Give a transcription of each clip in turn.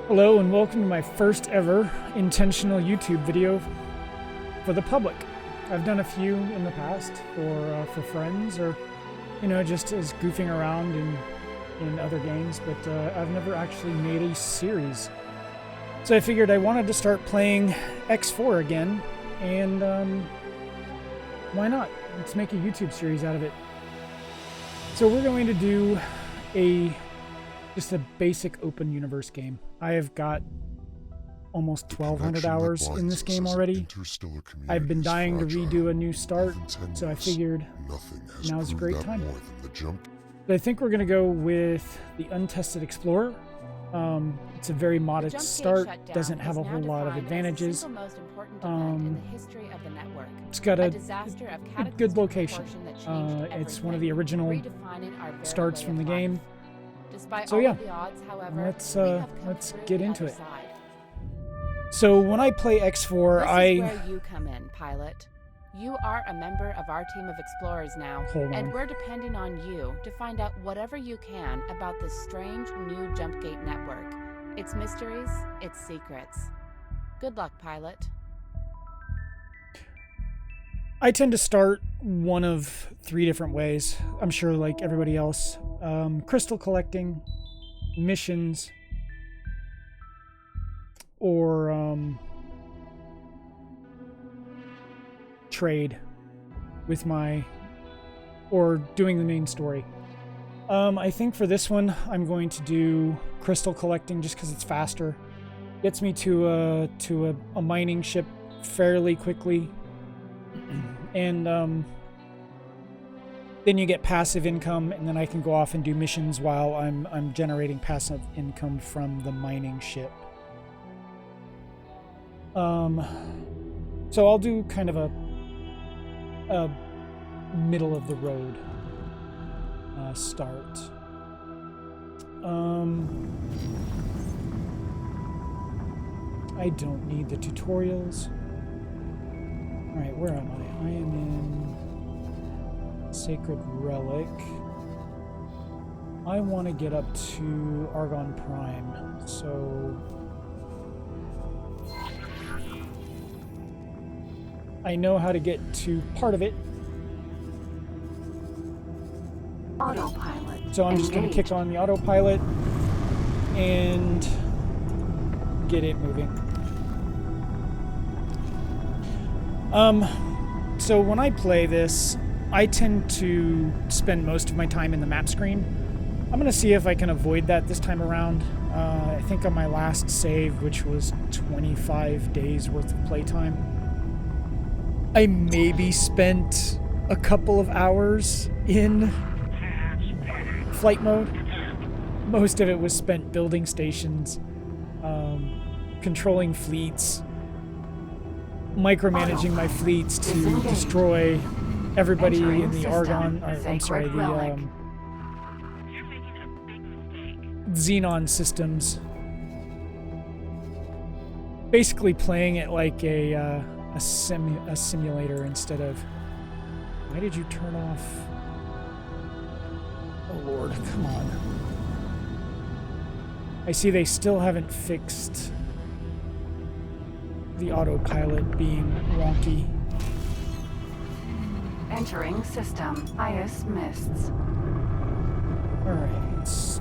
Hello and welcome to my first ever intentional YouTube video for the public. I've done a few in the past for friends or, just as goofing around in other games, but I've never actually made a series. So I figured I wanted to start playing X4 again, and why not? Let's make a YouTube series out of it. So we're going to do just a basic open universe game. I have got almost 1,200 hours in this game already. I've been dying to redo a new start, so I figured now's a great time. But I think we're going to go with the Untested Explorer. It's a very modest start, doesn't have a whole lot of advantages. It's got a good location. It's one of the original starts from the game. So yeah, let's get into it. So when I play X4, This is where you come in, pilot. You are a member of our team of explorers now, and we're depending on you to find out whatever you can about this strange new jump gate network. Its mysteries, its secrets. Good luck, pilot. I tend to start one of 3 different ways. I'm sure like everybody else. Crystal collecting, missions, or trade with or doing the main story. I think for this one I'm going to do crystal collecting just because it's faster. Gets me to a mining ship fairly quickly. And then you get passive income, and then I can go off and do missions while I'm generating passive income from the mining ship. So I'll do kind of a middle of the road start. I don't need the tutorials. All right, where am I? I am in Sacred Relic. I want to get up to Argon Prime, so I know how to get to part of it. Autopilot. So I'm just going to kick on the autopilot and get it moving. So when I play this, I tend to spend most of my time in the map screen. I'm going to see if I can avoid that this time around. I think on my last save, which was 25 days worth of playtime, I maybe spent a couple of hours in flight mode. Most of it was spent building stations, controlling fleets, micromanaging my fleets to destroy everybody in the Argon, I'm sorry, the Xenon systems. Basically playing it like a simulator instead of... Why did you turn off? Oh Lord, come on. I see they still haven't fixed the autopilot being wonky. Entering system. Ice mists. Alright, let's...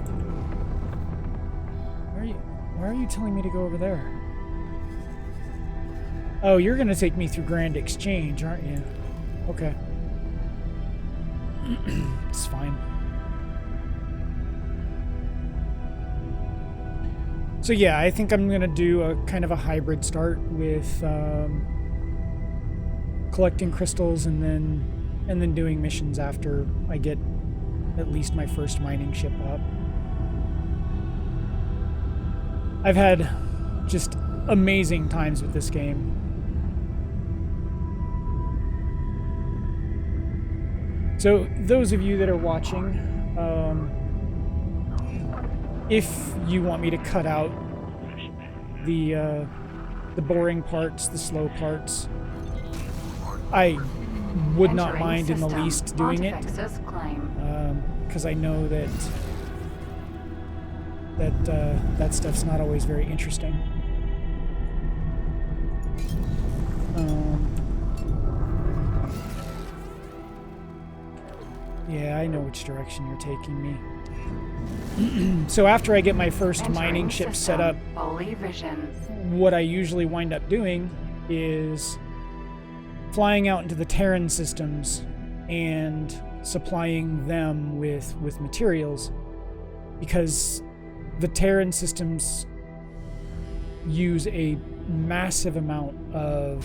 Why are you telling me to go over there? Oh, you're gonna take me through Grand Exchange, aren't you? Okay. It's fine. So yeah, I think I'm gonna do a kind of a hybrid start with collecting crystals and then doing missions after I get at least my first mining ship up. I've had just amazing times with this game. So those of you that are watching, if you want me to cut out the boring parts, the slow parts, I would not mind in the least doing it, because I know that that stuff's not always very interesting. Yeah, I know which direction you're taking me. So after I get my first mining ship set up, what I usually wind up doing is flying out into the Terran systems and supplying them with materials, because the Terran systems use a massive amount of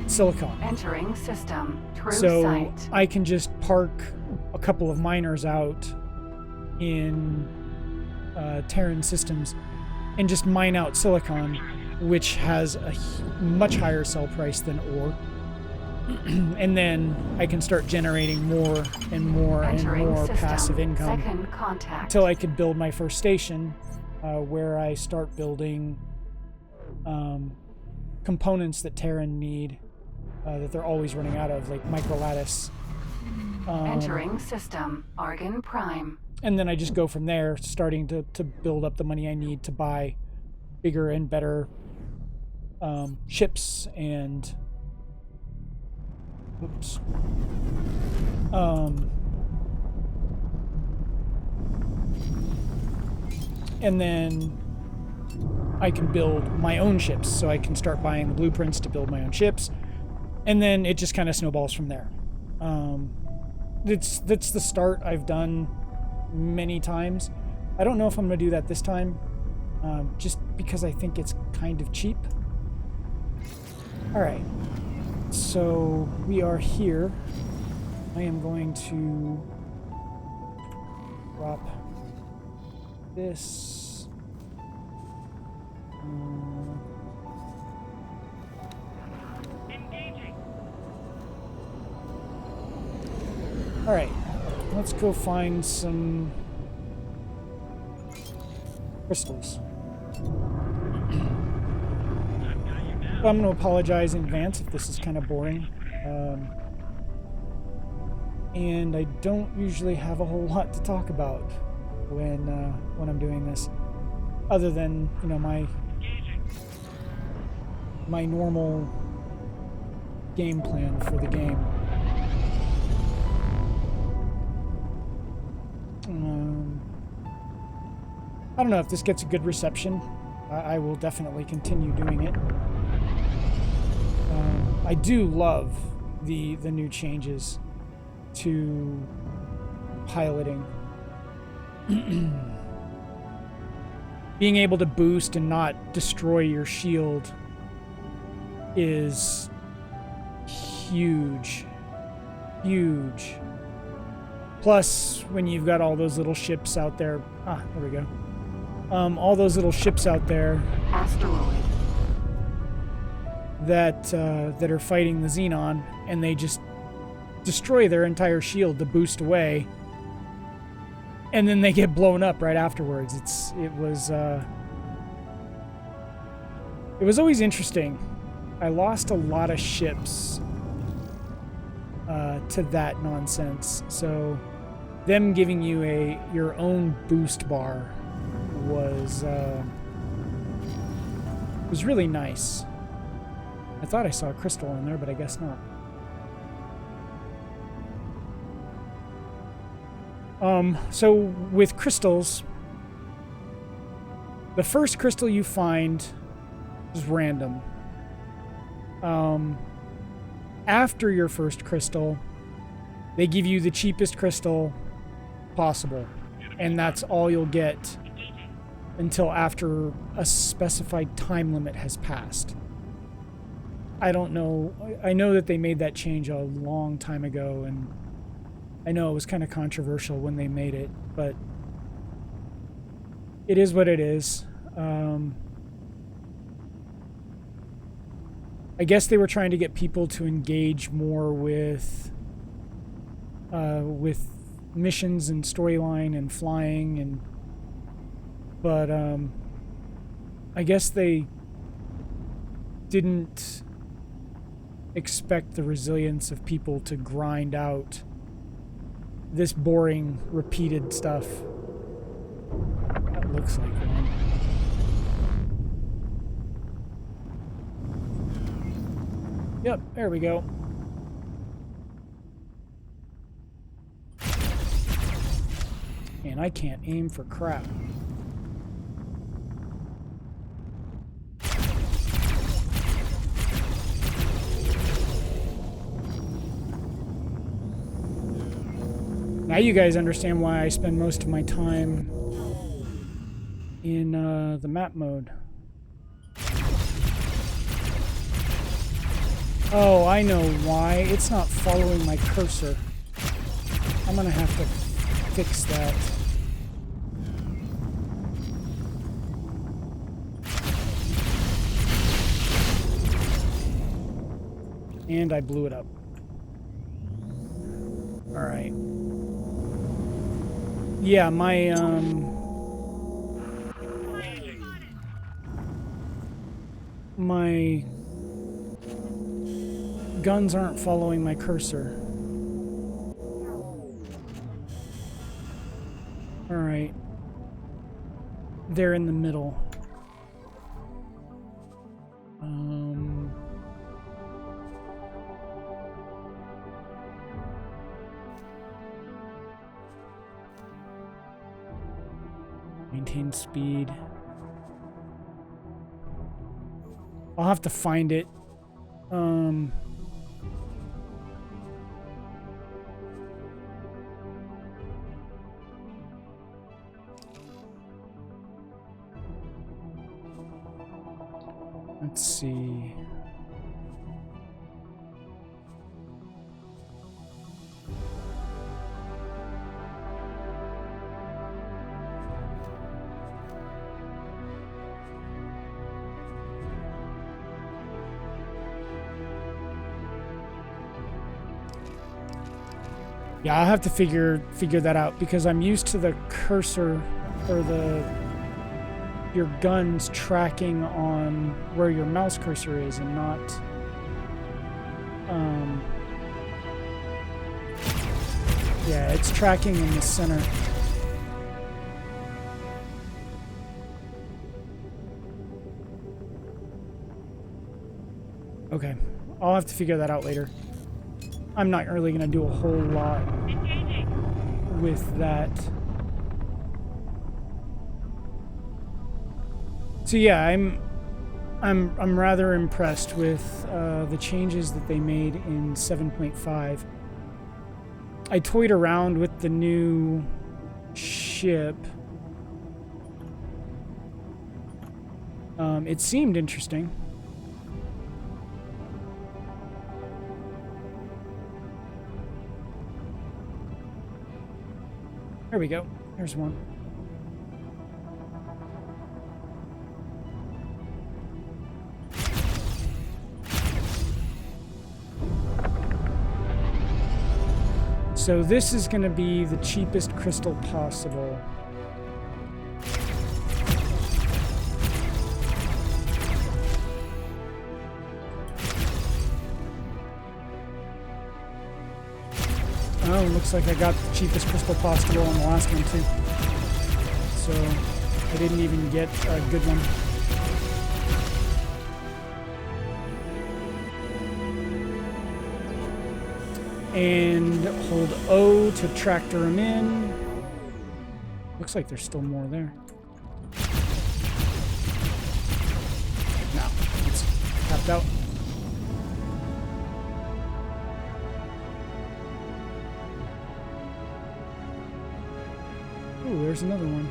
silicon. Entering system. True so sight. I can just park a couple of miners out in Terran systems and just mine out silicon, which has a much higher sell price than ore. And then I can start generating more and more and more passive income until I could build my first station, where I start building components that Terran need, that they're always running out of, like microlattice. Entering system. Argon Prime. And then I just go from there, starting to build up the money I need to buy bigger and better ships and... Oops. And then I can build my own ships, so I can start buying the blueprints to build my own ships, and then it just kind of snowballs from there. That's the start I've done many times. I don't know if I'm going to do that this time, just because I think it's kind of cheap. All right. So we are here. I am going to drop this. Engaging. All right, let's go find some crystals. I'm going to apologize in advance if this is kind of boring. And I don't usually have a whole lot to talk about when I'm doing this, other than, you know, my normal game plan for the game. I don't know if this gets a good reception. I will definitely continue doing it. I do love the new changes to piloting. Being able to boost and not destroy your shield is huge. Huge. Plus, when you've got all those little ships out there... Ah, there we go. All those little ships out there... Asteroid. That are fighting the Xenon, and they just destroy their entire shield to boost away, and then they get blown up right afterwards. It was always interesting. I lost a lot of ships to that nonsense, so them giving you your own boost bar was really nice. I thought I saw a crystal in there, but I guess not. So with crystals, the first crystal you find is random. After your first crystal, they give you the cheapest crystal possible, and that's all you'll get until after a specified time limit has passed. I don't know. I know that they made that change a long time ago, and I know it was kind of controversial when they made it, but it is what it is. I guess they were trying to get people to engage more with missions and storyline and flying, but I guess they didn't expect the resilience of people to grind out this boring, repeated stuff. looks like one. Yep, there we go. And I can't aim for crap. Now you guys understand why I spend most of my time in the map mode. Oh, I know why. It's not following my cursor. I'm gonna have to fix that. And I blew it up. Alright. Yeah, my guns aren't following my cursor. Alright. They're in the middle. Maintain speed. I'll have to find it. Let's see. Yeah, I'll have to figure that out because I'm used to the cursor or your gun's tracking on where your mouse cursor is and not yeah, it's tracking in the center. Okay, I'll have to figure that out later. I'm not really going to do a whole lot with that. So yeah, I'm rather impressed with the changes that they made in 7.5. I toyed around with the new ship. It seemed interesting. There we go. There's one. So this is going to be the cheapest crystal possible. Oh, looks like I got the cheapest crystal possible on the last one too. So I didn't even get a good one. And hold O to tractor them in. Looks like there's still more there. No, it's tapped out. Ooh, there's another one.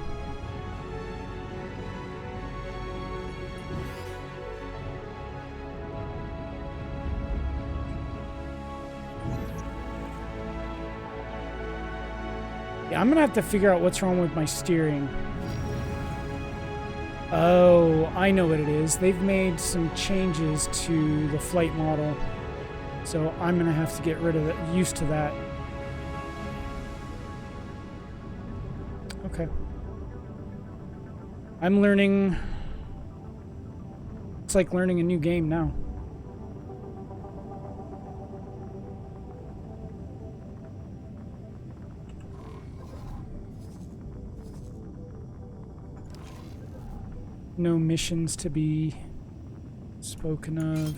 Yeah, I'm gonna have to figure out what's wrong with my steering. Oh, I know what it is. They've made some changes to the flight model. So I'm gonna have to get rid of it, used to that. Okay. I'm learning. It's like learning a new game now. No missions to be spoken of.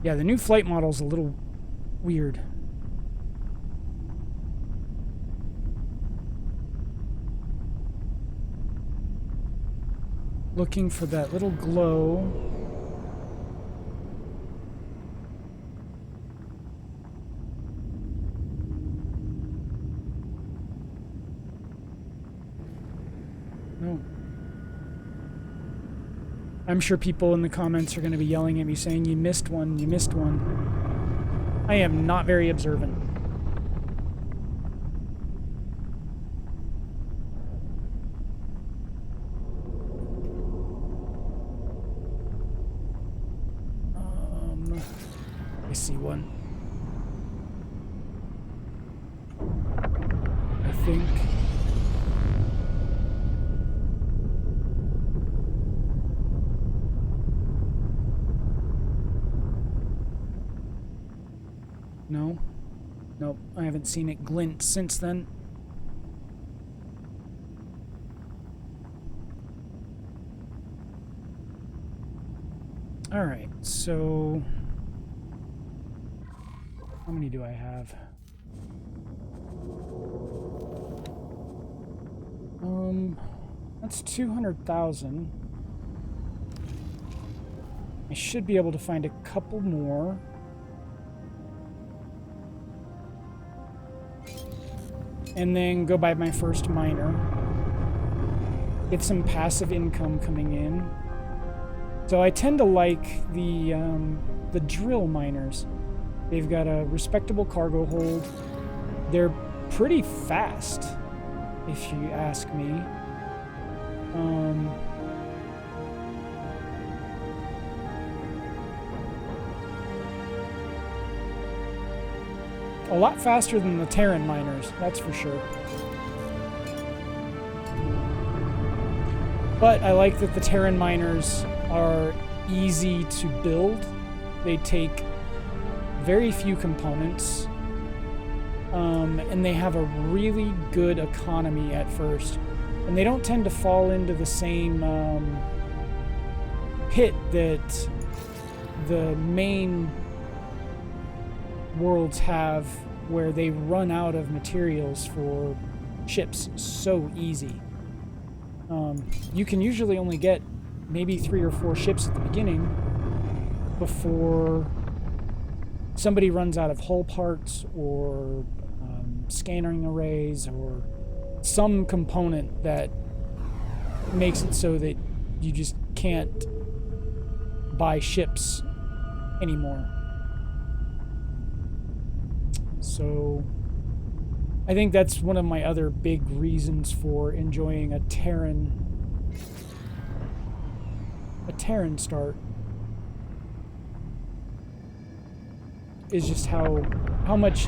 Yeah, the new flight model's a little weird. Looking for that little glow. No. I'm sure people in the comments are going to be yelling at me saying, you missed one, you missed one. I am not very observant. I see one. I think. No. Nope, I haven't seen it glint since then. Alright, so... how many do I have? That's 200,000. I should be able to find a couple more. And then go buy my first miner. Get some passive income coming in. So I tend to like the drill miners. They've got a respectable cargo hold. They're pretty fast, if you ask me. A lot faster than the Terran miners, that's for sure. But I like that the Terran miners are easy to build. They take very few components, and they have a really good economy at first. And they don't tend to fall into the same pit that the main worlds have, where they run out of materials for ships so easy. You can usually only get maybe 3 or 4 ships at the beginning before somebody runs out of hull parts or scanning arrays or some component that makes it so that you just can't buy ships anymore. So I think that's one of my other big reasons for enjoying a Terran start, is just how much,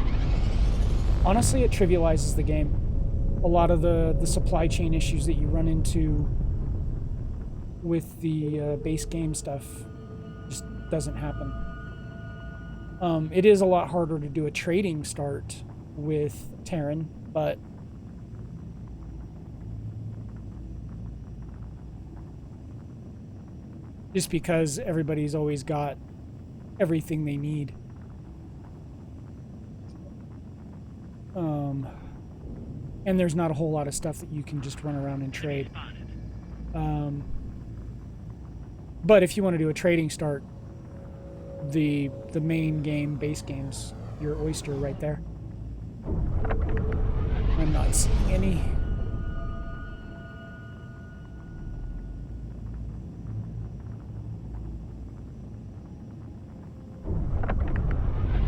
honestly, it trivializes the game. A lot of the supply chain issues that you run into with the base game stuff just doesn't happen. It is a lot harder to do a trading start with Terran, but just because everybody's always got everything they need. And there's not a whole lot of stuff that you can just run around and trade. But if you want to do a trading start, the main game, base game's your oyster right there. I'm not seeing any.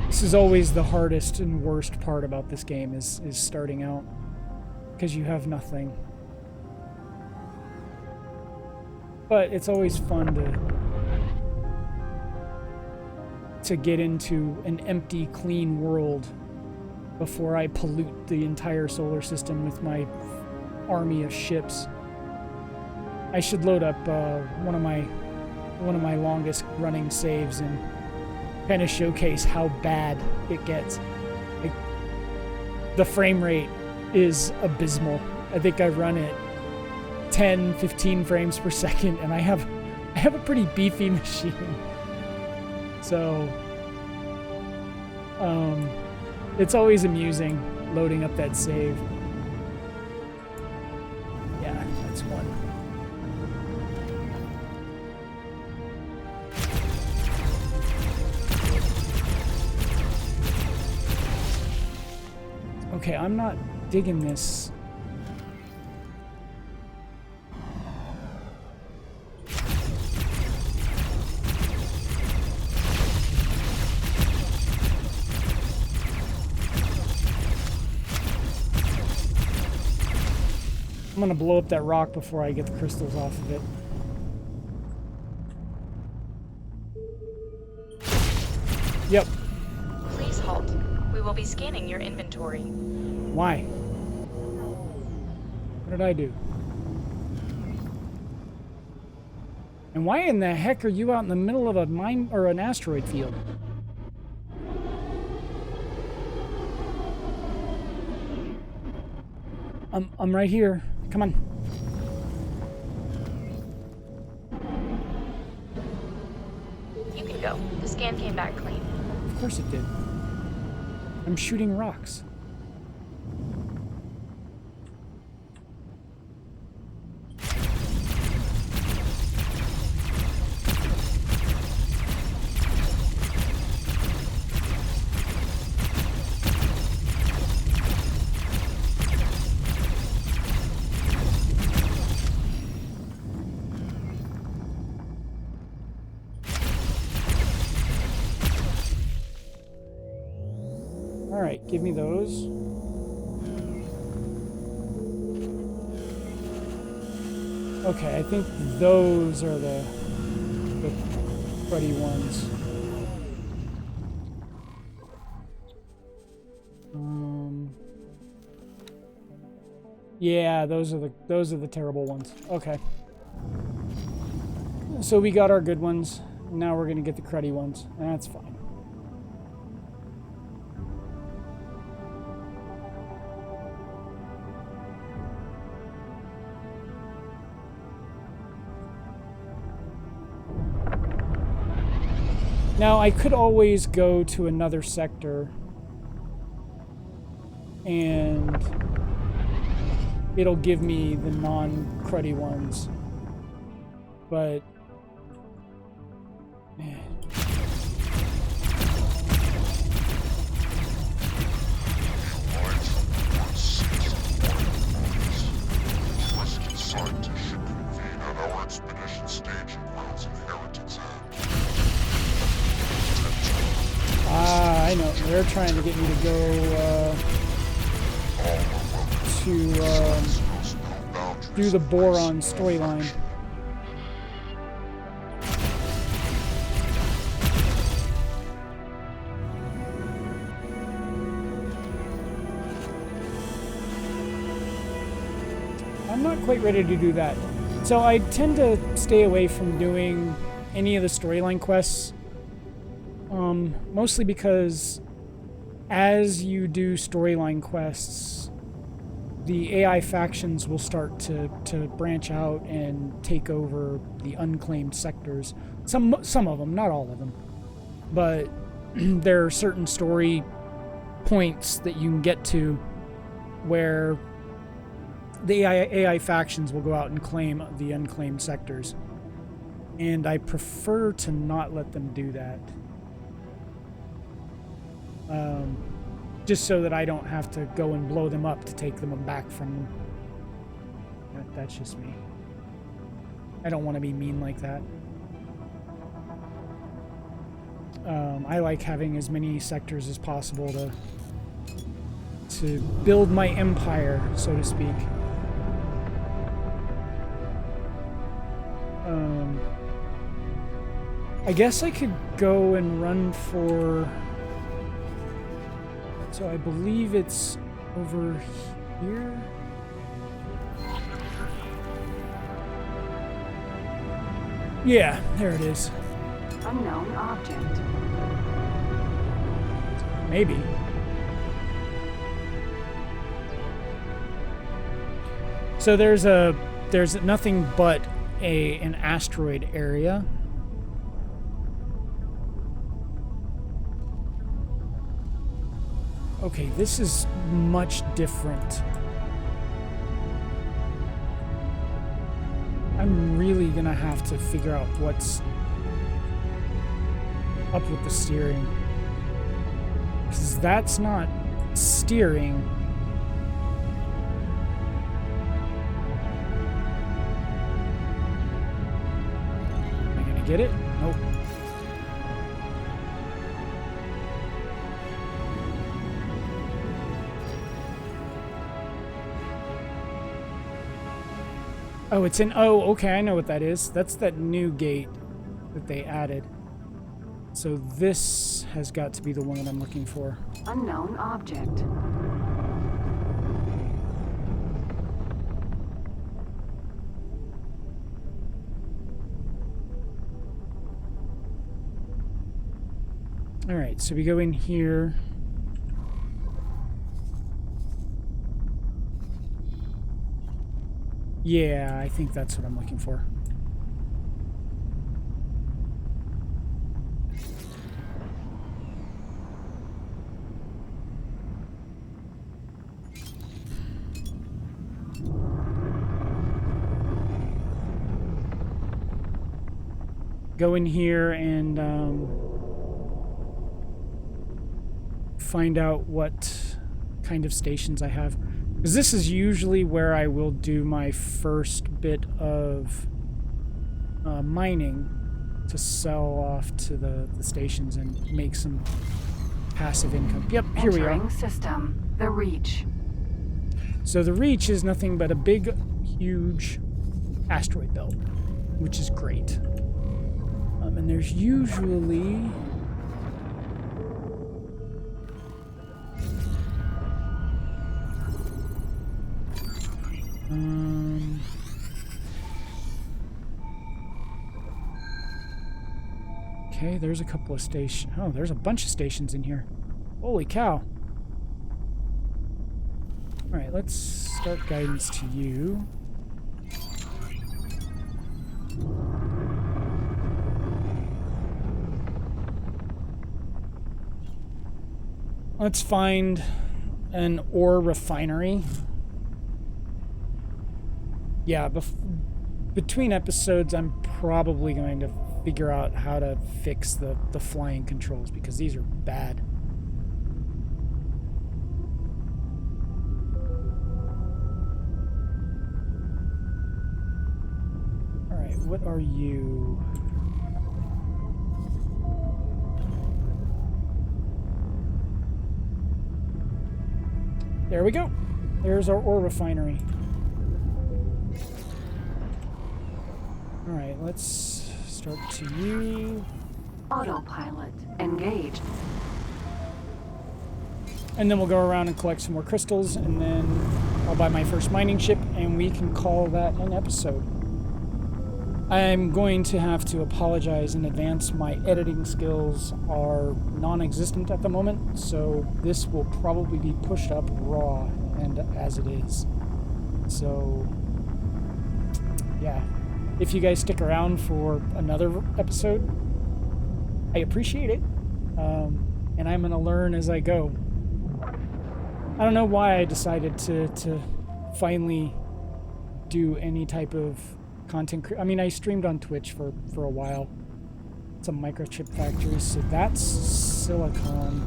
This is always the hardest and worst part about this game, is starting out, because you have nothing. But it's always fun to get into an empty, clean world before I pollute the entire solar system with my army of ships. I should load up one of my longest running saves and kind of showcase how bad it gets. the frame rate is abysmal. I think I run it 10, 15 frames per second, and I have a pretty beefy machine. So, it's always amusing loading up that save. Yeah, that's one. Okay, I'm not digging this. I'm gonna blow up that rock before I get the crystals off of it. Yep. Please halt. We will be scanning your inventory. Why? What did I do? And why in the heck are you out in the middle of a mine or an asteroid field? I'm right here. Come on. You can go. The scan came back clean. Of course it did. I'm shooting rocks. Alright, give me those. Okay, I think those are the cruddy ones. Yeah, those are the terrible ones. Okay. So we got our good ones. Now we're gonna get the cruddy ones. That's fine. Now, I could always go to another sector and it'll give me the non-cruddy ones, but man. I know, they're trying to get me to go do the boron storyline. I'm not quite ready to do that. So I tend to stay away from doing any of the storyline quests. Mostly because as you do storyline quests, the AI factions will start to branch out and take over the unclaimed sectors. Some of them, not all of them. But there are certain story points that you can get to where the AI factions will go out and claim the unclaimed sectors. And I prefer to not let them do that. Just so that I don't have to go and blow them up to take them back from them. That's just me. I don't want to be mean like that. I like having as many sectors as possible to build my empire, so to speak. I guess I could go and run for... So I believe it's over here. Yeah, there it is. Unknown object. Maybe. So there's nothing but an asteroid area. Okay, this is much different. I'm really gonna have to figure out what's up with the steering. Because that's not steering. Am I gonna get it? Nope. Oh, it's in... Oh, okay, I know what that is. That's that new gate that they added. So this has got to be the one that I'm looking for. Unknown object. All right, so we go in here. Yeah, I think that's what I'm looking for. Go in here and find out what kind of stations I have. Because this is usually where I will do my first bit of mining to sell off to the stations and make some passive income. Yep, here we are. Entering system, the Reach. So the Reach is nothing but a big, huge asteroid belt, which is great. And there's usually... Okay, there's a couple of stations. Oh, there's a bunch of stations in here. Holy cow. Alright, let's start guidance to you. Let's find an ore refinery. Yeah, between episodes, I'm probably going to figure out how to fix the flying controls, because these are bad. Alright, what are you? There we go. There's our ore refinery. Alright, let's start to you. Autopilot engaged. And then we'll go around and collect some more crystals, and then I'll buy my first mining ship, and we can call that an episode. I'm going to have to apologize in advance. My editing skills are non-existent at the moment, so this will probably be pushed up raw and as it is. So, yeah. If you guys stick around for another episode, I appreciate it. And I'm going to learn as I go. I don't know why I decided to finally do any type of content. I mean, I streamed on Twitch for a while. Some microchip factories, so that's silicon.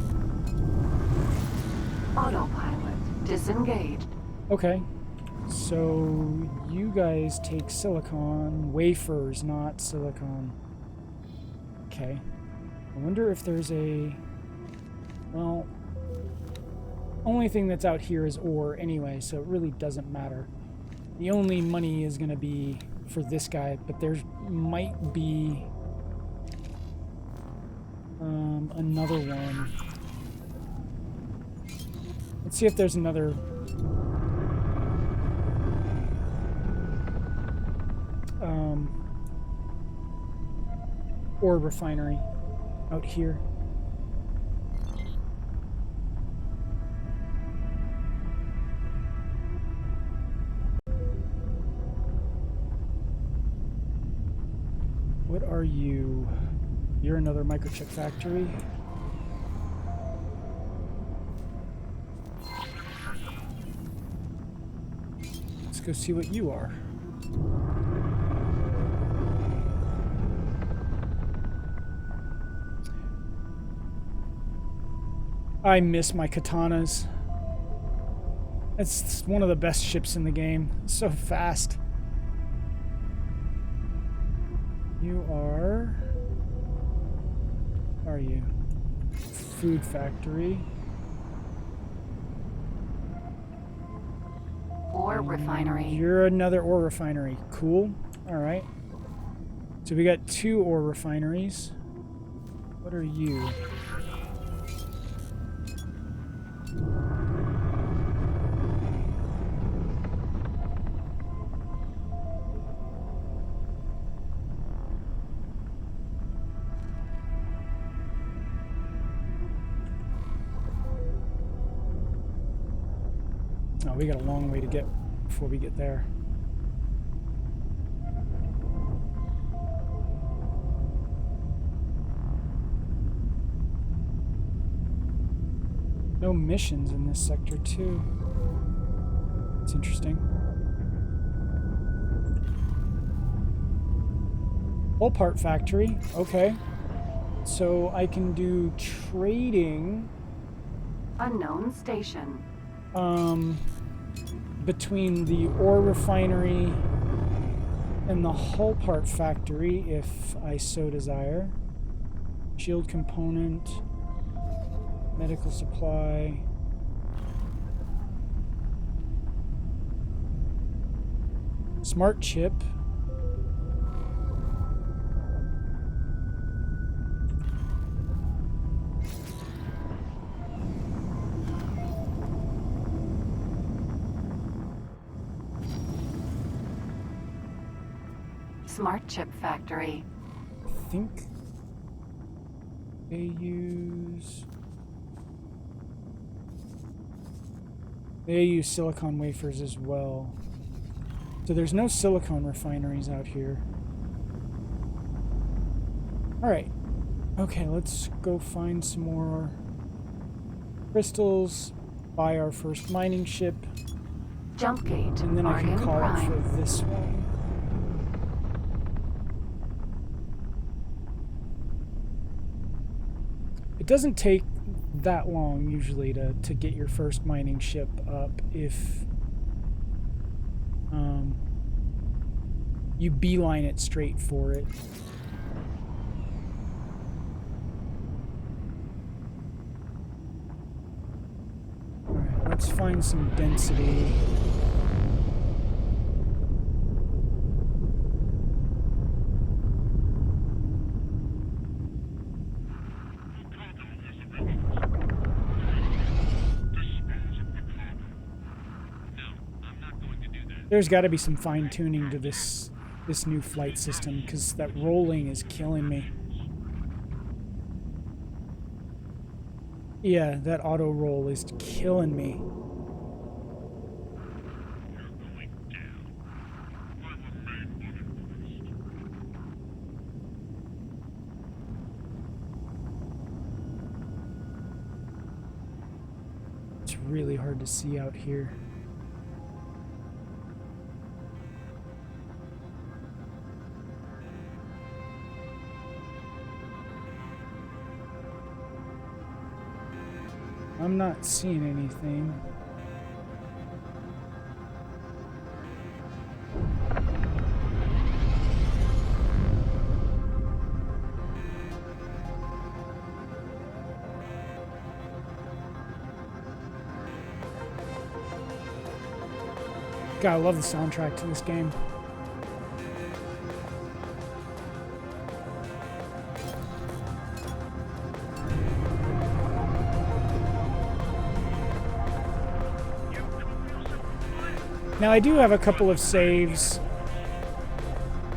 Autopilot disengaged. Okay. So you guys take silicon wafers, not silicon. Okay. I wonder if there's a... Well, only thing that's out here is ore anyway, so it really doesn't matter. The only money is going to be for this guy, but there might be another one. Let's see if there's another... ore refinery out here. are you? You're another microchip factory. Let's go see what you are. I miss my katanas. It's one of the best ships in the game. So fast. You are... Where are you? Food factory. Ore refinery. You're another ore refinery. Cool. Alright. So we got 2 ore refineries. What are you? Oh, we got a long way to get before we get there. No missions in this sector, too. It's interesting. Whole part factory. Okay. So I can do trading. Unknown station. Between the ore refinery and the hull part factory, if I so desire. Shield component. Medical supply. Smart chip. Smart chip factory. I think they use silicon wafers as well. So there's no silicon refineries out here. Alright. Okay, let's go find some more crystals, buy our first mining ship. Jump gate. And then I can call it for this one. It doesn't take that long usually to get your first mining ship up if you beeline it straight for it. Alright, let's find some density. There's got to be some fine-tuning to this new flight system, because that rolling is killing me. Yeah, that auto roll is killing me. It's really hard to see out here. I'm not seeing anything. God, I love the soundtrack to this game. Now I do have a couple of saves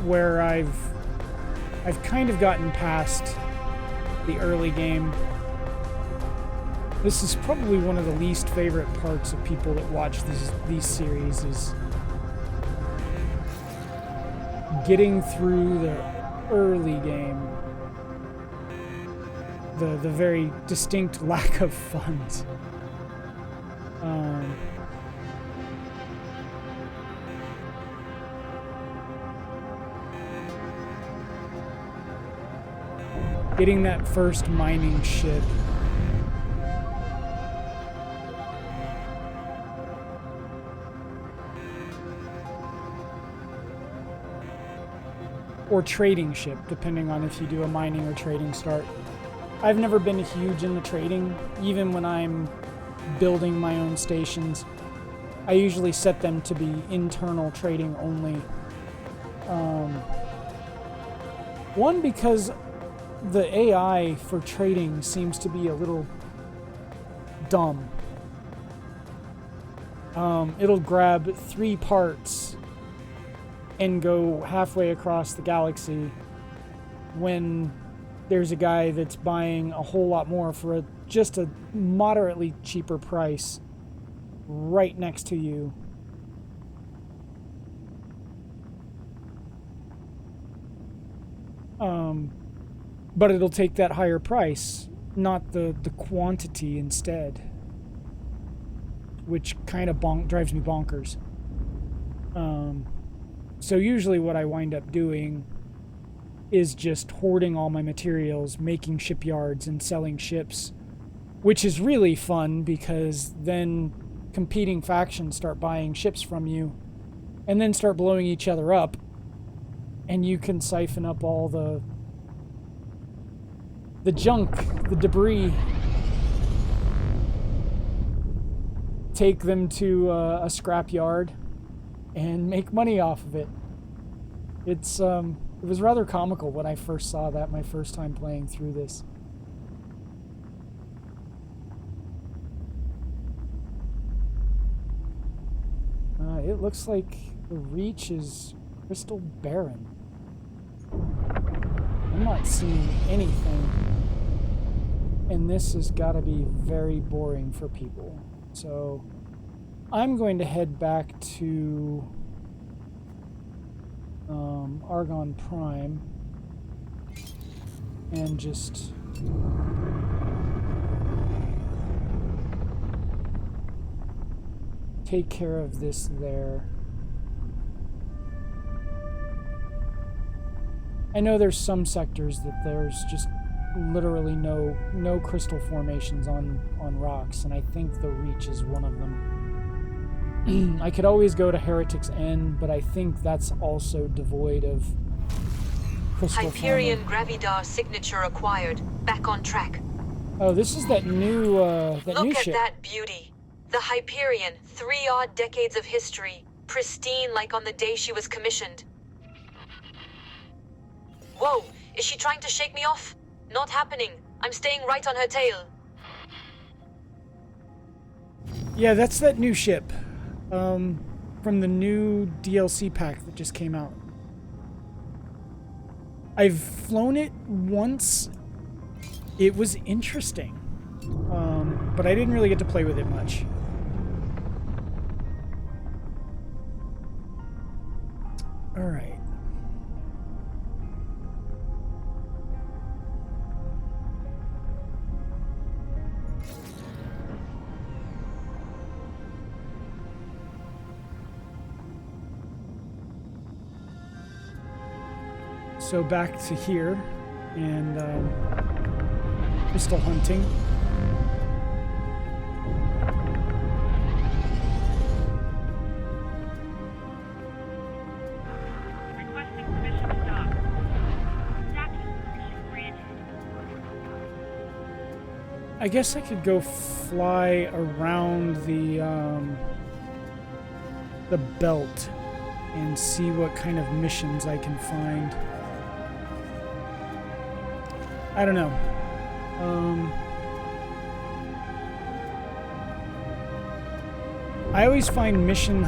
where I've kind of gotten past the early game. This is probably one of the least favorite parts of people that watch these series, is getting through early game. The very distinct lack of funds. Getting that first mining ship. Or trading ship, depending on if you do a mining or trading start. I've never been huge into trading, even when I'm building my own stations. I usually set them to be internal trading only. One, because the AI for trading seems to be a little dumb. It'll grab 3 parts and go halfway across the galaxy when there's a guy that's buying a whole lot more for just a moderately cheaper price right next to you. But it'll take that higher price, not the quantity instead, which kind of drives me bonkers. So usually what I wind up doing is just hoarding all my materials, making shipyards and selling ships, which is really fun because then competing factions start buying ships from you and then start blowing each other up, and you can siphon up all the junk, the debris, take them to a scrapyard and make money off of it. It was rather comical when I first saw that my first time playing through this. It looks like the Reach is crystal barren. I'm not seeing anything. And this has got to be very boring for people. So I'm going to head back to Argon Prime and just take care of this there. I know there's some sectors that there's just literally no crystal formations on rocks, and I think the Reach is one of them. I could always go to Heretic's End, but I think that's also devoid of crystal Hyperion Gravidar signature acquired. Back on track. Oh, this is that new new ship. Look at that beauty. The Hyperion, 3 odd decades of history, pristine like on the day she was commissioned. Whoa, is she trying to shake me off? Not happening. I'm staying right on her tail. Yeah, that's that new ship. From the new DLC pack that just came out. I've flown it once. It was interesting. But I didn't really get to play with it much. Alright. So back to here, and crystal hunting. Requesting permission to dock. Status permission granted. I guess I could go fly around the belt and see what kind of missions I can find. I don't know. I always find mission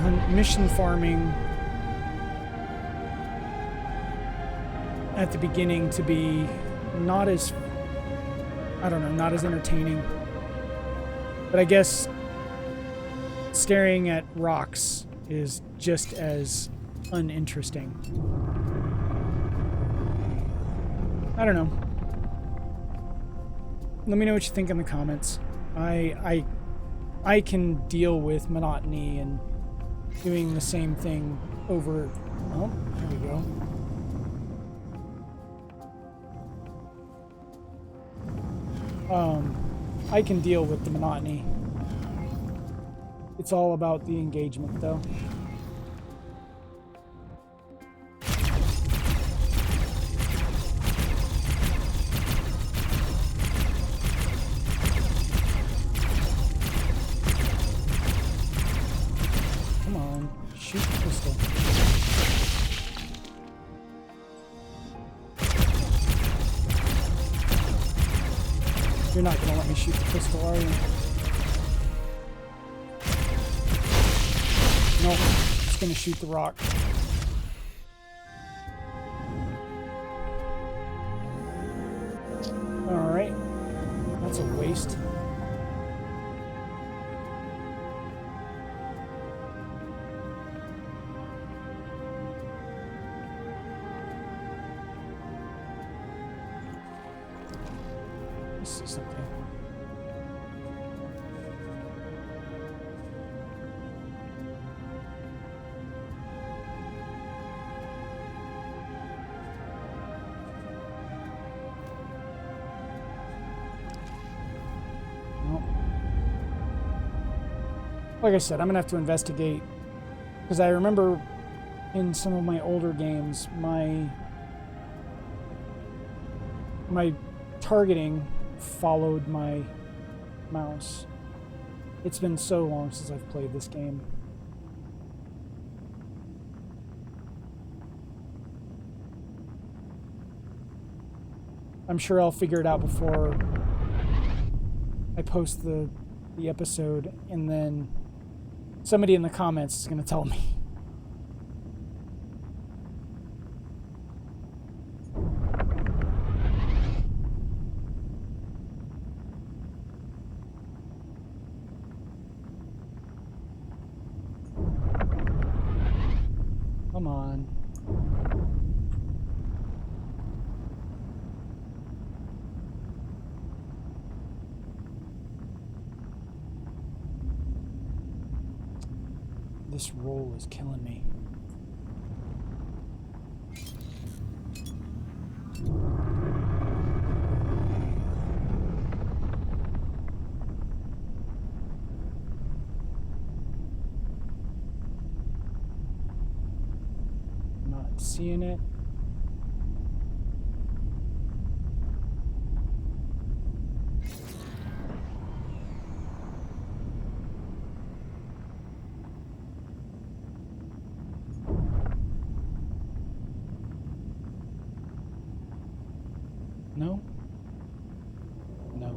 farming at the beginning to be not as, I don't know, not as entertaining. But I guess staring at rocks is just as uninteresting. I don't know. Let me know what you think in the comments. I can deal with monotony and doing the same thing over. Oh, there we go. I can deal with the monotony. It's all about the engagement, though. Come on, shoot the pistol. You're not gonna let me shoot the pistol, are you? Nope, just gonna shoot the rock. Alright, that's a waste. This is something. Like I said, I'm gonna have to investigate, because I remember in some of my older games, my targeting followed my mouse. It's been so long since I've played this game. I'm sure I'll figure it out before I post the episode, and then somebody in the comments is going to tell me. Come on. This roll is killing me. Not seeing it. No? No.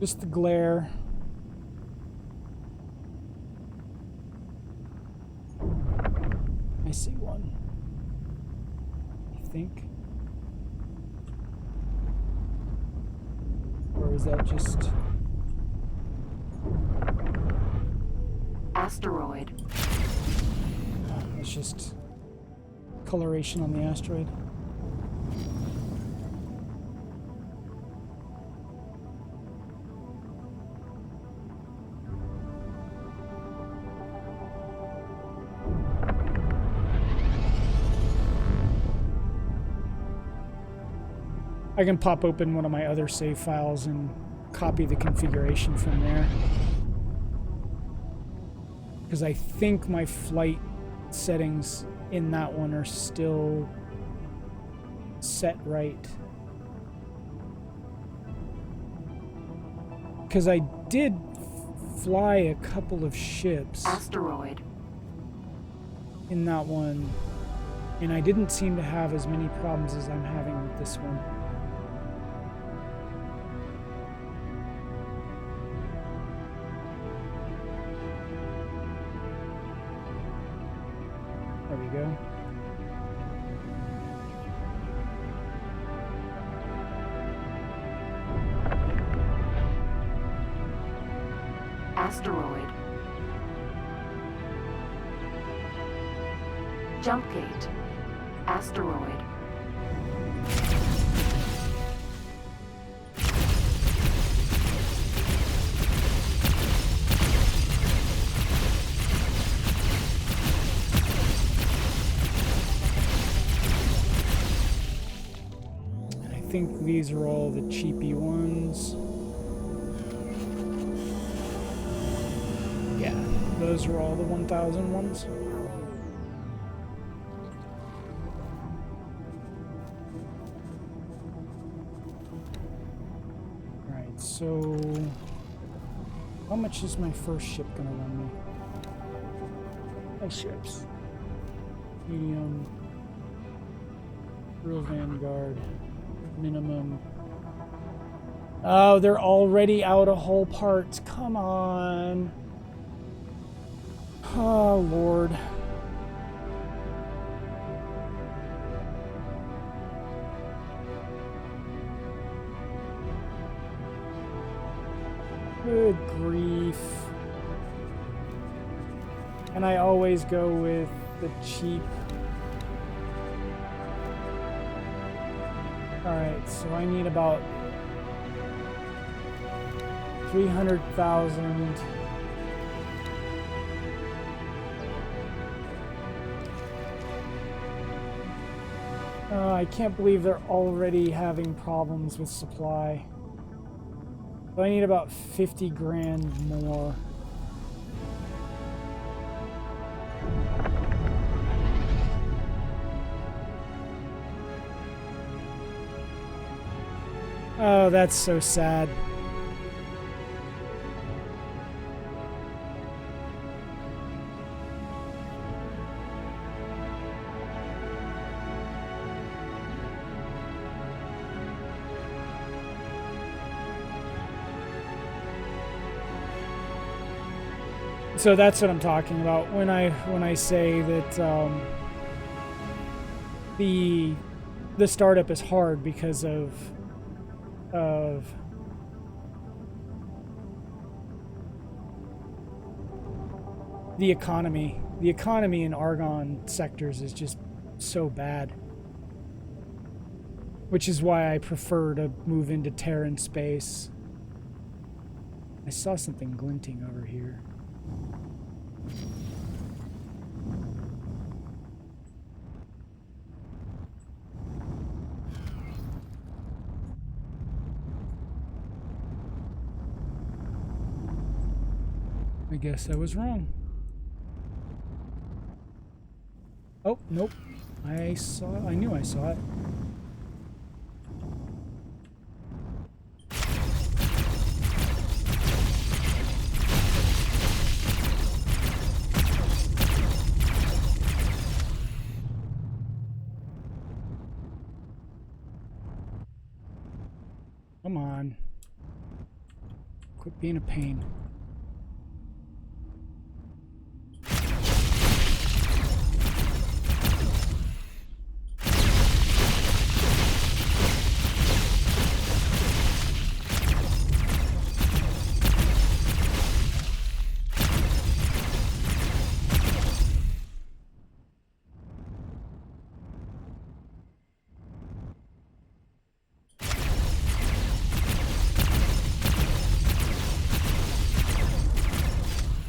Just the glare. I see one. I think. Or is that just... Asteroid. It's just coloration on the asteroid. I can pop open one of my other save files and copy the configuration from there, because I think my flight settings in that one are still set right. Because I did fly a couple of ships Asteroid. in that one, and I didn't seem to have as many problems as I'm having with this one. There we go. Asteroid. Jump gate. Asteroid. I think these are all the cheapy ones. Yeah, those are all the 1,000 ones. Alright, so how much is my first ship gonna run me? Oh, ships. Medium. Real Vanguard. Minimum. Oh, they're already out of hull parts. Come on. Oh, Lord. Good grief. And I always go with the cheap. Alright, so I need about 300,000. I can't believe they're already having problems with supply. So I need about 50 grand more. Oh, that's so sad. So that's what I'm talking about when I say that the startup is hard because of the economy. The economy in Argon sectors is just so bad, which is why I prefer to move into Terran space. I saw something glinting over here. I guess I was wrong. Oh, nope. I knew I saw it. Come on. Quit being a pain.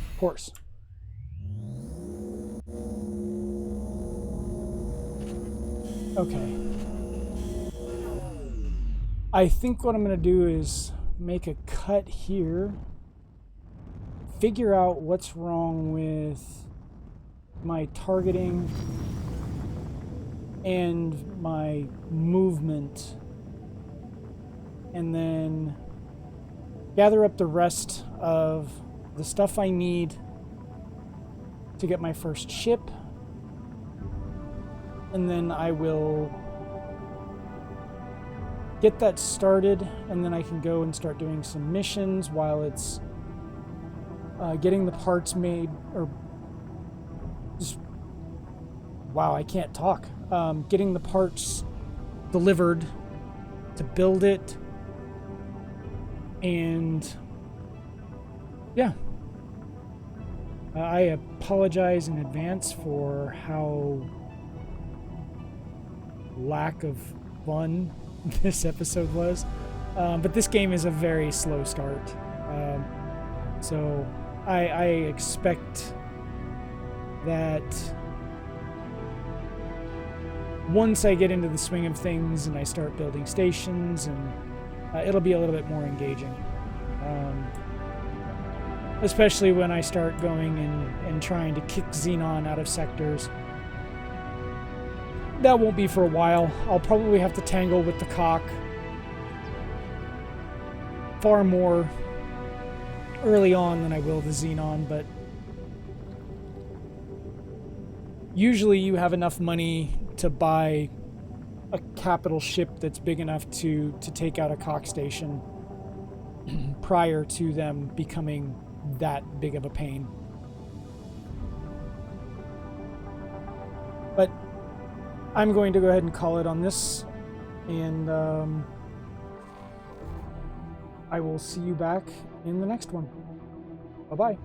Of course. Okay. I think what I'm going to do is make a cut here, figure out what's wrong with my targeting and my movement, and then gather up the rest of the stuff I need to get my first ship, and then I will get that started, and then I can go and start doing some missions while it's getting the parts made, or just, wow, I can't talk. Getting the parts delivered to build it, and yeah. I apologize in advance for how lack of fun this episode was. But this game is a very slow start. So I expect that once I get into the swing of things and I start building stations, and it'll be a little bit more engaging. Especially when I start going and trying to kick Xenon out of sectors. That won't be for a while. I'll probably have to tangle with the cock far more early on than I will the Xenon, but usually you have enough money to buy a capital ship that's big enough to take out a cock station prior to them becoming that big of a pain. But I'm going to go ahead and call it on this, and I will see you back in the next one. Bye-bye.